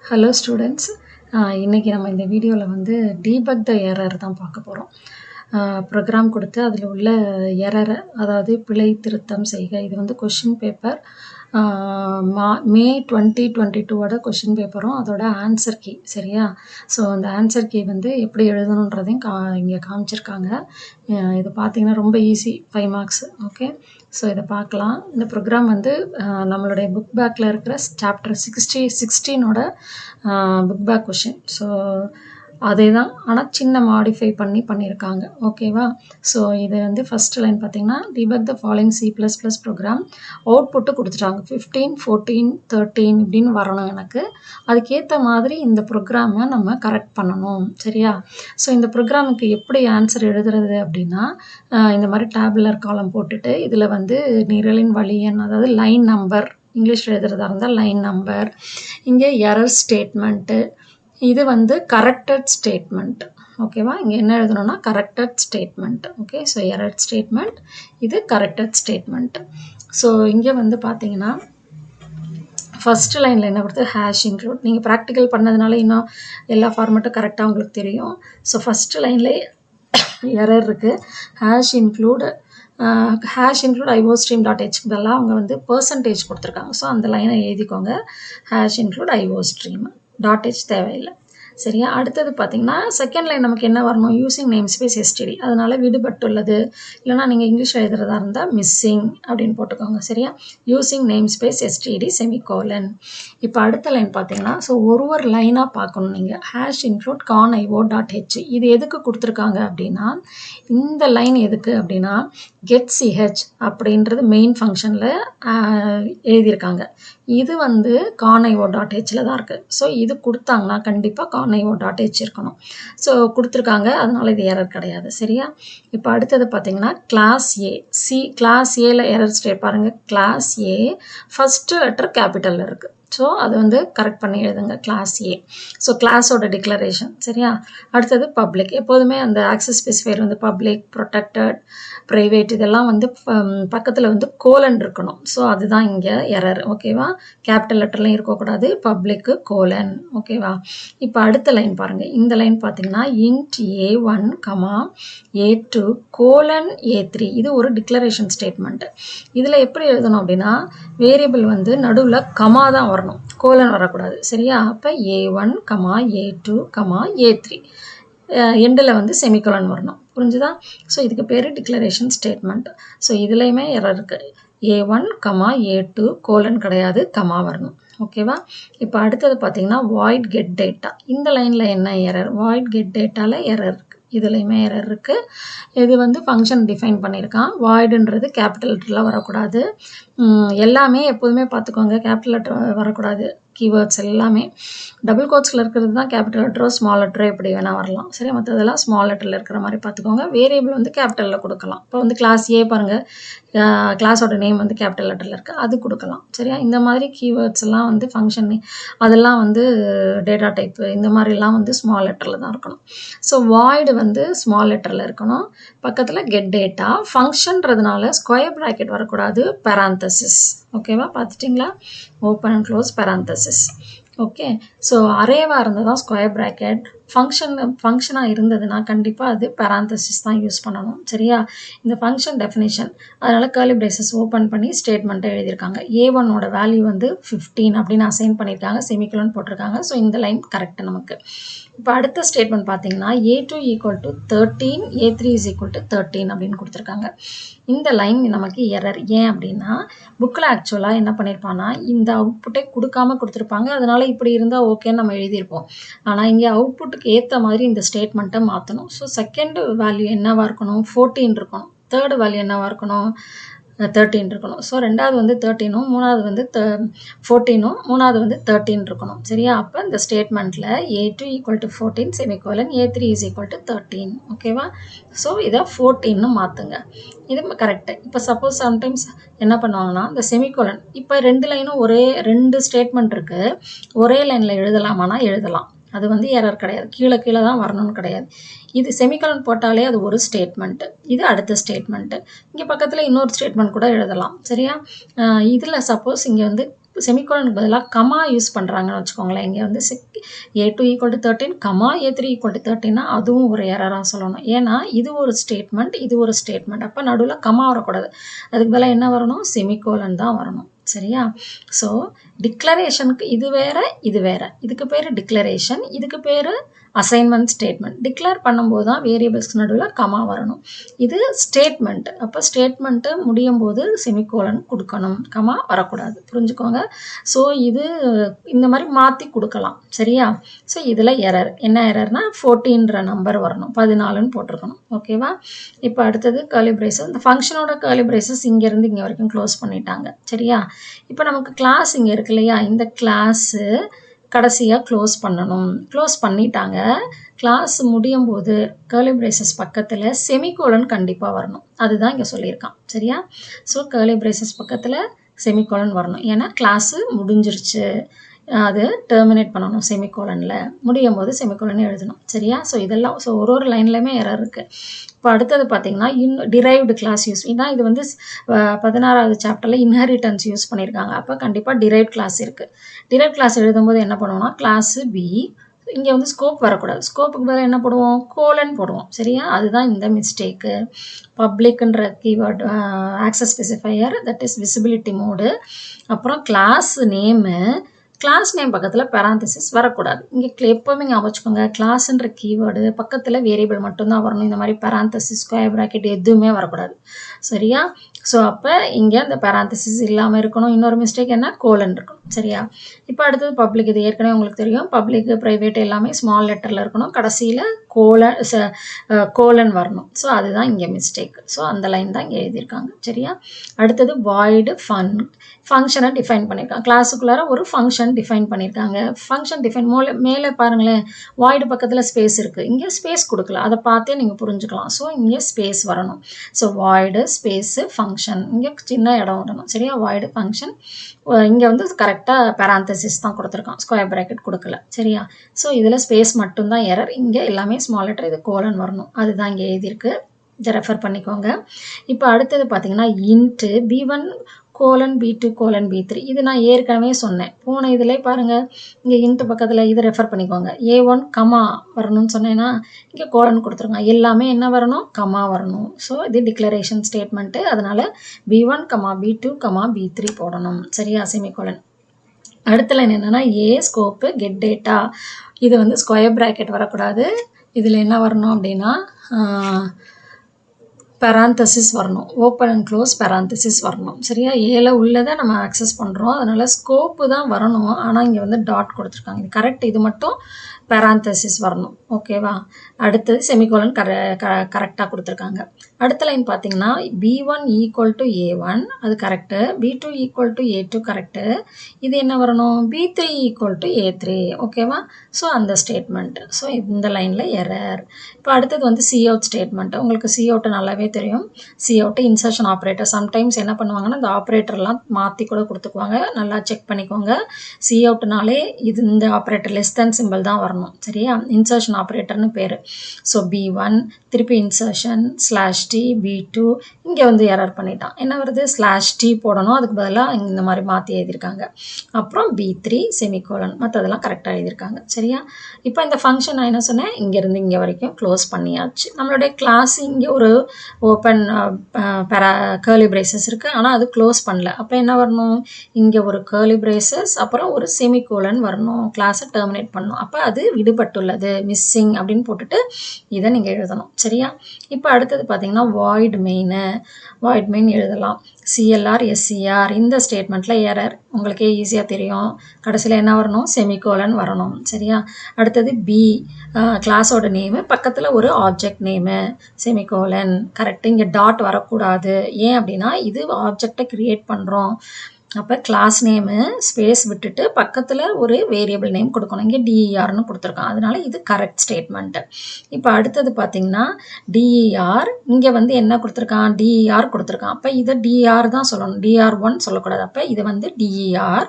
Hello students, இன்றைக்கி நம்ம இந்த வீடியோவில் வந்து டீபக் த எரர் தான் பார்க்க போகிறோம். ப்ரோக்ராம் கொடுத்து அதில் உள்ள எரரை, அதாவது பிழை திருத்தம் செய்க. இது வந்து கொஷின் பேப்பர் மே 2022 கொஷின் பேப்பரும் அதோட ஆன்சர் கீ. சரியா? ஸோ அந்த ஆன்சர் கீ வந்து எப்படி எழுதணுன்றதையும் இங்கே காமிச்சிருக்காங்க. இது பார்த்தீங்கன்னா ரொம்ப ஈஸி, 5 மார்க்ஸ். ஓகே, ஸோ இதை பார்க்கலாம். இந்த ப்ரோக்ராம் வந்து நம்மளுடைய புக் பேக்கில் இருக்கிற சாப்டர் 16ஓட புக் பேக் கொஷின். ஸோ அதே தான், ஆனால் சின்ன மாடிஃபை பண்ணியிருக்காங்க. ஓகேவா? ஸோ இது வந்து ஃபஸ்ட் லைன் பார்த்தீங்கன்னா, debug the following C++ program. Output கொடுத்துட்டாங்க 15, 14, 13 இப்படின்னு வரணும் எனக்கு. அதுக்கேற்ற மாதிரி இந்த ப்ரோக்ராமை நம்ம கரெக்ட் பண்ணணும். சரியா? ஸோ இந்த ப்ரோக்ராமுக்கு எப்படி ஆன்சர் எழுதுறது அப்படின்னா, இந்த மாதிரி டேபுலர் காலம் போட்டுட்டு இதில் வந்து நிரலின் வழி எண், அதாவது லைன் நம்பர், இங்கிலீஷ் எழுதுறதா இருந்தால் லைன் நம்பர், இங்கே எரர் ஸ்டேட்மெண்ட்டு, இது வந்து கரெக்டட் ஸ்டேட்மெண்ட். ஓகேவா? இங்கே என்ன எழுதணும்னா corrected statement. Okay, so error statement, இது கரெக்டட் ஸ்டேட்மெண்ட். ஸோ இங்கே வந்து பார்த்தீங்கன்னா ஃபஸ்ட்டு லைனில் என்ன கொடுத்து ஹேஷ் இன்க்ளூட். நீங்கள் ப்ராக்டிக்கல் பண்ணதுனால இன்னும் எல்லா ஃபார்மேட்டும் கரெக்டாக உங்களுக்கு தெரியும். ஸோ ஃபஸ்ட்டு லைன்லேயே எரர் இருக்குது. ஹேஷ் இன்க்ளூட் iostream.h இதெல்லாம் அவங்க வந்து பர்சன்டேஜ் கொடுத்துருக்காங்க. ஸோ அந்த லைனை எழுதிக்கோங்க. ஹேஷ் இன்க்ளூட் iostream.h தேவையில்லை. சரியா? அடுத்தது பார்த்தீங்கன்னா செகண்ட் லைன் நமக்கு என்ன வரணும், யூசிங் நேம் ஸ்பேஸ் எஸ்டிடி. அதனால விடுபட்டுள்ளது, இல்லைனா நீங்கள் இங்கிலீஷ் எழுதுறதா இருந்தால் மிஸ்ஸிங் அப்படின்னு போட்டுக்கோங்க. சரியா? Using name space STD semicolon. இப்போ அடுத்த லைன் பார்த்தீங்கன்னா, ஸோ ஒரு லைனாக பார்க்கணும் நீங்கள். ஹேஷ் இன்க்ளூட் con.io.h இது எதுக்கு கொடுத்துருக்காங்க அப்படின்னா, இந்த லைன் எதுக்கு அப்படின்னா getch அப்படின்றது மெயின் ஃபங்க்ஷனில் எழுதியிருக்காங்க. இது வந்து con.io.hல தான் இருக்குது. ஸோ இது கொடுத்தாங்கன்னா கண்டிப்பாக con.io.h இருக்கணும். ஸோ கொடுத்துருக்காங்க, அதனால இது எரர் கிடையாது. சரியா? இப்போ அடுத்தது பார்த்தீங்கன்னா கிளாஸ் ஏல எரர் ஸ்டேட் பாருங்கள். கிளாஸ் ஏ ஃபஸ்ட்டு லெட்டர் கேபிட்டலில் இருக்குது. ஸோ அது வந்து கரெக்ட் பண்ணி எழுதுங்க, கிளாஸ் ஏ. ஸோ கிளாஸோட டிக்ளரேஷன். சரியா? அடுத்தது பப்ளிக். எப்போதுமே அந்த ஆக்சஸ் ஸ்பெசிஃபையர் வந்து பப்ளிக், ப்ரொடெக்டட், ப்ரைவேட் இதெல்லாம் வந்து பக்கத்தில் வந்து கோலன் இருக்கணும். ஸோ அதுதான் இங்கே எரர். ஓகேவா? கேபிட்டல் லெட்டர்லையும் இருக்கக்கூடாது, பப்ளிக்கு கோலன். ஓகேவா? இப்போ அடுத்த லைன் பாருங்கள். இந்த லைன் பார்த்தீங்கன்னா int A1, A2, A3 இது ஒரு டிக்ளரேஷன் ஸ்டேட்மெண்ட். இதில் எப்படி எழுதணும் அப்படின்னா, வேரியபிள் வந்து நடுவில் கமா தான் வரணும், கோலன் வரக்கூடாது. சரியா? அப்போ A1, A2, A3 எண்டில் வந்து செமிகோலன் வரணும். புரிஞ்சுதா? ஸோ இதுக்கு பேர் டிக்ளரேஷன் ஸ்டேட்மெண்ட். ஸோ இதுலேயுமே எரர் இருக்குது. A1, A2 கோலன் கிடையாது, கமா வரணும். ஓகேவா? இப்போ அடுத்தது பார்த்தீங்கன்னா void get data. இந்த லைனில் என்ன எரர்? void get dataவில் எரர் இருக்குது. இதுலேயுமே எரர் இருக்குது. இது வந்து ஃபங்க்ஷன் டிஃபைன் பண்ணியிருக்கான். வாய்டுன்றது கேபிட்டல் லெட்டரில் வரக்கூடாது. எல்லாமே எப்போதுமே பார்த்துக்கோங்க, கேபிட்டல் லெட்டர் வரக்கூடாது. கீவேர்ட்ஸ் எல்லாமே டபுள் கோட்ஸில் இருக்கிறது தான் கேபிட்டல் லெட்டரோ ஸ்மால் லெட்டரோ எப்படி வேணால் வரலாம். சரி, மற்றதெல்லாம் ஸ்மால் லெட்டரில் இருக்கிற மாதிரி பார்த்துக்கோங்க. வேரியபிள் வந்து கேபிட்டலில் கொடுக்கலாம். இப்போ வந்து கிளாஸ் ஏ பாருங்கள், கிளாஸோட நேம் வந்து கேபிட்டல் லெட்டரில் இருக்குது, அது கொடுக்கலாம். சரியா? இந்த மாதிரி கீவேர்ட்ஸ் எல்லாம் வந்து ஃபங்க்ஷன் அதெல்லாம் வந்து டேட்டா டைப்பு இந்த மாதிரிலாம் வந்து ஸ்மால் லெட்டரில் தான் இருக்கணும். ஸோ வாய்டு வந்து ஸ்மால் லெட்டரில் இருக்கணும். பக்கத்தில் கெட் டேட்டா, ஃபங்க்ஷன்றதுனால ஸ்கொயர் ப்ராக்கெட் வரக்கூடாது, பேராந்தசிஸ். ஓகேவா? பார்த்துட்டிங்களா? Open and close parenthesis. Okay, so அரேவாக இருந்தால் தான் ஸ்கொயர் ப்ராக்கெட், ஃபங்க்ஷனாக இருந்ததுன்னா கண்டிப்பாக அது பேராந்தசிஸ் தான் யூஸ் பண்ணணும். சரியா? இந்த ஃபங்க்ஷன் டெஃபினேஷன், அதனால் கர்லி பிரேசஸ் ஓப்பன் பண்ணி ஸ்டேட்மெண்ட்டை எழுதியிருக்காங்க. A1ஓட வேல்யூ வந்து 15 அப்படின்னு அசைன் பண்ணியிருக்காங்க, செமிகோலன் போட்டிருக்காங்க. ஸோ இந்த லைன் கரெக்டு நமக்கு. இப்போ அடுத்த ஸ்டேட்மெண்ட் பார்த்தீங்கன்னா A2 = 13, A3 = 13 அப்படின்னு கொடுத்துருக்காங்க. இந்த லைன் நமக்கு எரர். ஏன் அப்படின்னா, புக்கில் ஆக்சுவலாக என்ன பண்ணியிருப்பான்னா, இந்த அவுட்புட்டை கொடுக்காம கொடுத்துருப்பாங்க. அதனால இப்படி இருந்தால் ஓகேன்னு நம்ம எழுதியிருப்போம். ஆனால் இங்கே அவுட்புட்டுக்கு ஏற்ற மாதிரி இந்த ஸ்டேட்மெண்ட்டை மாற்றணும். ஸோ செகண்ட் வேல்யூ என்னவாக இருக்கணும்? 14 இருக்கணும். தேர்டு வேல்யூ என்னவாக இருக்கணும்? 13 இருக்கணும். ஸோ ரெண்டாவது வந்து 13ம், மூணாவது வந்து 14ம், மூணாவது வந்து 13 இருக்கணும். சரியா? அப்போ இந்த ஸ்டேட்மெண்ட்டில் A2 = 14 செமிகோலன், A3 = 13. ஓகேவா? ஸோ இதை 14ன்னு மாற்றுங்க. இது கரெக்டு. இப்போ சப்போஸ் சம்டைம்ஸ் என்ன பண்ணுவாங்கன்னா, இந்த செமிகோலன் இப்போ 2 லைனும் ரெண்டு ஸ்டேட்மெண்ட் இருக்குது, ஒரே லைனில் எழுதலாமானா எழுதலாம். அது வந்து எரர் கிடையாது, கீழே தான் வரணும்னு கிடையாது. இது செமிகோலன் போட்டாலே அது ஒரு ஸ்டேட்மெண்ட்டு, இது அடுத்த ஸ்டேட்மெண்ட்டு. இங்கே பக்கத்தில் இன்னொரு ஸ்டேட்மெண்ட் கூட எழுதலாம். சரியா? இதில் சப்போஸ் இங்கே வந்து செமிகோலனுக்கு பதிலாக கமா யூஸ் பண்ணுறாங்கன்னு வச்சுக்கோங்களேன். இங்கே வந்து A2 = 13, கமா A3 = 13னா அதுவும் ஒரு எரராக சொல்லணும். ஏன்னா இது ஒரு ஸ்டேட்மெண்ட், இது ஒரு ஸ்டேட்மெண்ட். அப்போ நடுவில் கமா வரக்கூடாது. அதுக்கு பதிலாக என்ன வரணும்? செமிகோலன் தான் வரணும். சரியா? ஸோ டிக்ளரேஷனுக்கு இது வேற, இது வேற. இதுக்கு பேர் டிக்ளரேஷன், இதுக்கு பேர் அசைன்மெண்ட் ஸ்டேட்மெண்ட். டிக்ளேர் பண்ணும்போது தான் வேரியபிள்ஸ்க்கு நடுவில் கமா வரணும். இது ஸ்டேட்மெண்ட். அப்போ ஸ்டேட்மெண்ட்டு முடியும் போது செமிகோலன் கொடுக்கணும், கமா வரக்கூடாது. புரிஞ்சுக்கோங்க. ஸோ இது இந்த மாதிரி மாற்றி கொடுக்கலாம். சரியா? ஸோ இதில் எரர் என்ன எரர்னா 14ன்ற நம்பர் வரணும், 14ன்னு போட்டிருக்கணும். ஓகேவா? இப்போ அடுத்தது கர்லி பிரேசஸ். இந்த ஃபங்க்ஷனோட கர்லி பிரேசஸ் இங்கேருந்து இங்கே வரைக்கும் க்ளோஸ் பண்ணிட்டாங்க. சரியா? இப்போ நமக்கு கிளாஸ் இங்கே இருக்கு இல்லையா? இந்த கிளாஸு கடைசியாக க்ளோஸ் பண்ணணும். க்ளோஸ் பண்ணிட்டாங்க. கிளாஸ் முடியும் போது கர்லி பிரேசஸ் பக்கத்தில் செமிகோலன் கண்டிப்பாக வரணும். அதுதான் இங்கே சொல்லியிருக்கான். சரியா? ஸோ கர்லி பிரேசஸ் பக்கத்தில் செமிகோலன் வரணும். ஏன்னா கிளாஸு முடிஞ்சிருச்சு, அது டெர்மினேட் பண்ணணும். செமிகோலனில் முடியும் போது செமிகோலன் எழுதணும். சரியா? ஸோ இதெல்லாம் ஒரு லைன்லையுமே எரர் இருக்குது. இப்போ அடுத்தது பார்த்தீங்கன்னா டிரைவ்டு கிளாஸ் யூஸ். ஏன்னா இது வந்து 16வது சாப்டரில் இன்ஹெரிட்டன்ஸ் யூஸ் பண்ணியிருக்காங்க. அப்போ கண்டிப்பாக டிரைவ்ட் கிளாஸ் இருக்குது. டிரைவ்ட் கிளாஸ் எழுதும்போது என்ன பண்ணுவோம்னா கிளாஸு பி, இங்கே வந்து ஸ்கோப் வரக்கூடாது. ஸ்கோப்புக்கு பதிலாக என்ன போடுவோம்? கோலன் போடுவோம். சரியா? அதுதான் இந்த மிஸ்டேக்கு. பப்ளிக்ன்ற keyword access specifier, that is visibility mode. அப்புறம் கிளாஸ் நேமு, கிளாஸ் நேம் பக்கத்தில் பேராந்தசிஸ் வரக்கூடாது. இங்கே எப்போவுமே ஞாபகம் வச்சுக்கோங்க, கிளாஸ்ன்ற கீவேர்டு பக்கத்தில் வேரியபிள் மட்டும்தான் வரணும். இந்த மாதிரி பேராந்தசிஸ், ஸ்கொயர் ப்ராக்கெட் எதுவுமே வரக்கூடாது. சரியா? ஸோ அப்போ இங்கே அந்த பேராந்தசிஸ் இல்லாமல் இருக்கணும். இன்னொரு மிஸ்டேக் என்ன? கோலன் இருக்கணும். சரியா? இப்போ அடுத்தது பப்ளிக். இது ஏற்கனவே உங்களுக்கு தெரியும். பப்ளிக், ப்ரைவேட் எல்லாமே ஸ்மால் லெட்டரில் இருக்கணும். கடைசியில் கோலன் வரணும். ஸோ அதுதான் இங்கே மிஸ்டேக். ஸோ அந்த லைன் தான் இங்கே எழுதியிருக்காங்க. சரியா? அடுத்தது வாய்டு ஃபங்க்ஷனை டிஃபைன் பண்ணியிருக்காங்க. கிளாஸுக்குள்ளார ஒரு ஃபங்க்ஷன் டிஃபைன் பண்ணியிருக்காங்க. ஃபங்க்ஷன் டிஃபைன் மேலே பாருங்களேன், வாய்டு பக்கத்தில் ஸ்பேஸ் இருக்குது. இங்கே ஸ்பேஸ் கொடுக்கல, அதை பார்த்தே நீங்கள் புரிஞ்சுக்கலாம். ஸோ இங்கே ஸ்பேஸ் வரணும். ஸோ வாய்டு ஸ்பேஸு ஃபங்க்ஷன், இங்கே சின்ன இடம் வரணும். சரியா? Void function. இங்கே வந்து கரெக்டாக பேராந்தசிஸ் தான் கொடுத்துருக்கான், ஸ்கொயர் ப்ராக்கெட் கொடுக்கல. சரியா? ஸோ இதில் ஸ்பேஸ் மட்டும்தான் எரர். இங்கே எல்லாமே ஸ்மால் லெட்டர், இது கோலன் வரணும். அதுதான் இங்கே எழுதியிருக்கு. இதை ரெஃபர் பண்ணிக்கோங்க. இப்போ அடுத்தது பார்த்தீங்கன்னா இன்ட்டு B1 :B2 :B3. இது நான் ஏற்கனவே சொன்னேன் போன இதில். பாருங்கள், இங்கே இன்ட்டு பக்கத்தில் இது ரெஃபர் பண்ணிக்கோங்க. A1 கமா வரணும்னு சொன்னேன்னா இங்கே கோலன் கொடுத்துருங்க. எல்லாமே என்ன வரணும்? கமா வரணும். ஸோ இது டிக்ளரேஷன் ஸ்டேட்மெண்ட்டு. அதனால் B1 :B2 :B3 போடணும். சரியா? செமிகோலன். அடுத்த லைன் என்னென்னா ஏ ஸ்கோப்பு கெட் டேட்டா. இது வந்து ஸ்கொயர் ப்ராக்கெட் வரக்கூடாது. இதில் என்ன வரணும் அப்படின்னா பேராந்தசிஸ் வரணும். ஓப்பன் அண்ட் க்ளோஸ் பேராந்தசிஸ் வரணும். சரியா? ஏல உள்ளதை நம்ம ஆக்சஸ் பண்ணுறோம், அதனால் ஸ்கோப்பு தான் வரணும். ஆனால் இங்கே வந்து டாட் கொடுத்துருக்காங்க. இது கரெக்ட். இது மட்டும் பேராந்தசிஸ் வரணும். ஓகேவா? அடுத்தது செமிகோலன் கரெக்டாக கொடுத்துருக்காங்க. அடுத்த லைன் பார்த்தீங்கன்னா B1 = A1, அது கரெக்டு. B2 = A2 correct. இது என்ன வரணும்? B3 = A3. ஓகேவா? ஸோ அந்த ஸ்டேட்மெண்ட். ஸோ இந்த லைனில் எரர். இப்போ அடுத்தது வந்து சி அவுட் ஸ்டேட்மெண்ட். உங்களுக்கு சி அவுட் நல்லாவே தெரியும். C out insertion operator. Sometimes என்ன பண்ணுவாங்கன்னா இந்த ஆப்ரேட்டர்லாம் மாற்றி கூட கொடுத்துக்குவாங்க. நல்லா செக் பண்ணிக்கோங்க. சி அவுட்னாலே இது இந்த ஆப்ரேட்டர் லெஸ் தேன் சிம்பிள் தான் வரணும். சரியா? இன்சர்ஷன் ஆப்ரேட்டர்னு பேர். ஸோ B1 திருப்பி இன்சர்ஷன் /T B2. இங்கே வந்து எரர் பண்ணிட்டான். என்ன வருது? /T போடணும், அதுக்கு பதிலாக இந்த மாதிரி மாற்றி எழுதியிருக்காங்க. அப்புறம் B3 செமிகோலன். மற்றதெல்லாம் கரெக்டாக எழுதியிருக்காங்க. சரியா? இப்போ இந்த ஃபங்க்ஷன் நான் என்ன சொன்னேன், இங்கேருந்து இங்கே வரைக்கும் க்ளோஸ் பண்ணியாச்சு. நம்மளுடைய கிளாஸ் இங்கே ஒரு ஓப்பன் கர்லி பிரேசஸ் இருக்குது, ஆனால் அது க்ளோஸ் பண்ணல. அப்போ என்ன வரணும்? இங்கே ஒரு கர்லி பிரேசஸ், அப்புறம் ஒரு செமிகோலன் வரணும். கிளாஸை டெர்மினேட் பண்ணணும். அப்போ அது விடுபட்டுள்ளது, மிஸ்ஸிங் அப்படின்னு போட்டுட்டு இதை நீங்கள் எழுதணும். சரியா? இப்போ அடுத்தது பார்த்தீங்கன்னா வாய்ட் மெயின் எழுதலாம். CLR SCR. இந்த ஸ்டேட்மெண்ட்டில் எரர் உங்களுக்கே ஈஸியாக தெரியும். கடைசியில் என்ன வரணும்? செமிகோலன் வரணும். சரியா? அடுத்தது B கிளாஸோட நேமு, பக்கத்தில் ஒரு ஆப்ஜெக்ட் நேமு, செமிகோலன் கரெக்டு. இங்கே டாட் வரக்கூடாது. ஏன் அப்படின்னா இது ஆப்ஜெக்டை க்ரியேட் பண்ணுறோம். அப்போ கிளாஸ் நேமு ஸ்பேஸ் விட்டுட்டு பக்கத்தில் ஒரு வேரியபிள் நேம் கொடுக்கணும். இங்கே DERன்னு கொடுத்துருக்கான். அதனால இது கரெக்ட் ஸ்டேட்மெண்ட்டு. இப்போ அடுத்தது பார்த்தீங்கன்னா DER. இங்கே வந்து என்ன கொடுத்துருக்கான்? DER கொடுத்துருக்கான். அப்போ இதை DER தான் சொல்லணும், DR1 சொல்லக்கூடாது. அப்போ இது வந்து DER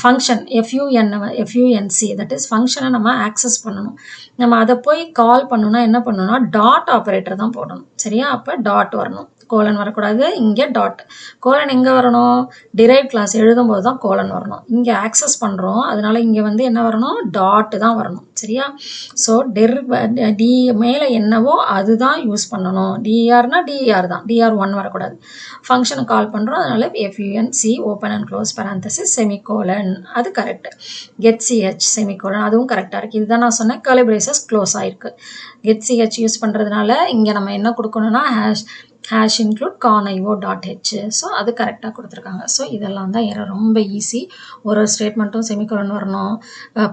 function FUNC, that is ஃபங்க்ஷனை நம்ம ஆக்சஸ் பண்ணணும். நம்ம அதை போய் கால் பண்ணணும்னா என்ன பண்ணணும்னா டாட் ஆப்ரேட்டர் தான் போடணும். சரியா? அப்போ டாட் வரணும், கோலன் வரக்கூடாது. இங்கே டாட். கோலன் எங்கே வரணும்? டிரைவ் கிளாஸ் எழுதும்போது தான் கோலன் வரணும். இங்கே ஆக்சஸ் பண்ணுறோம், அதனால இங்கே வந்து என்ன வரணும், டாட்டு தான் வரணும். சரியா? ஸோ டி மேலே என்னவோ அதுதான் யூஸ் பண்ணணும். டிஆர்னா டிஆர் தான், DR1 வரக்கூடாது. ஃபங்க்ஷனை கால் பண்ணுறோம், அதனால FUNC open and close parenthesis semicolon, அது கரெக்டு. கெட் சிஹெச் செமிகோலன், அதுவும் கரெக்டாக இருக்குது. இதுதான் நான் சொன்னேன், கர்லி பிரேசஸ் க்ளோஸ் ஆகிருக்கு. கெட் சிஹெச் யூஸ் பண்ணுறதுனால இங்கே நம்ம என்ன கொடுக்கணும்னா ஹேஷ் இன்க்ளூட் conio.h. ஸோ அது கரெக்டாக கொடுத்துருக்காங்க. ஸோ இதெல்லாம் தான் ரொம்ப ஈஸி. ஒரு ஸ்டேட்மெண்ட்டும் செமிகோலன் வரணும்,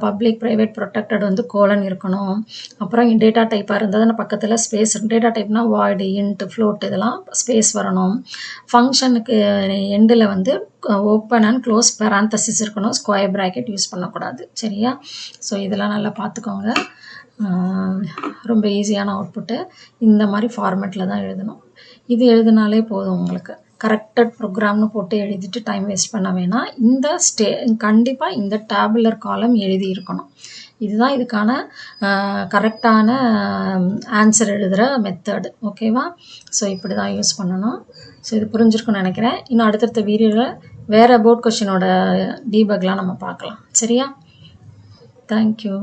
பப்ளிக் ப்ரைவேட் ப்ரொடெக்டட் வந்து கோலன் இருக்கணும், அப்புறம் டேட்டா டைப்பாக இருந்ததுன்னா பக்கத்தில் ஸ்பேஸ், டேட்டா டைப்னா வாய்டு, இன்ட், ஃப்ளோட், இதெல்லாம் ஸ்பேஸ் வரணும். ஃபங்க்ஷனுக்கு எண்டில் வந்து ஓப்பன் அண்ட் க்ளோஸ் பேராந்தசிஸ் இருக்கணும், ஸ்கொயர் ப்ராக்கெட் யூஸ் பண்ணக்கூடாது. சரியா? ஸோ இதெல்லாம் நல்லா பார்த்துக்கோங்க. ரொம்ப ஈஸியான அவுட்புட்டு. இந்த மாதிரி ஃபார்மேட்டில் தான் எழுதணும். இது எழுதினாலே போதும் உங்களுக்கு. கரெக்டட் ப்ரோக்ராம்னு போட்டு எழுதிட்டு டைம் வேஸ்ட் பண்ண வேணாம். கண்டிப்பாக இந்த டேபுலர் காலம் எழுதி இருக்கணும். இதுதான் இதுக்கான கரெக்டான ஆன்சர் எழுதுகிற மெத்தடு. ஓகேவா? ஸோ இப்படி தான் யூஸ் பண்ணணும். ஸோ இது புரிஞ்சிருக்குன்னு நினைக்கிறேன். இன்னும் அடுத்தடுத்த வீடியோவில் வேறு போர்ட் கொஷினோட டீபக்லாம் நம்ம பார்க்கலாம். சரியா? தேங்க்யூ.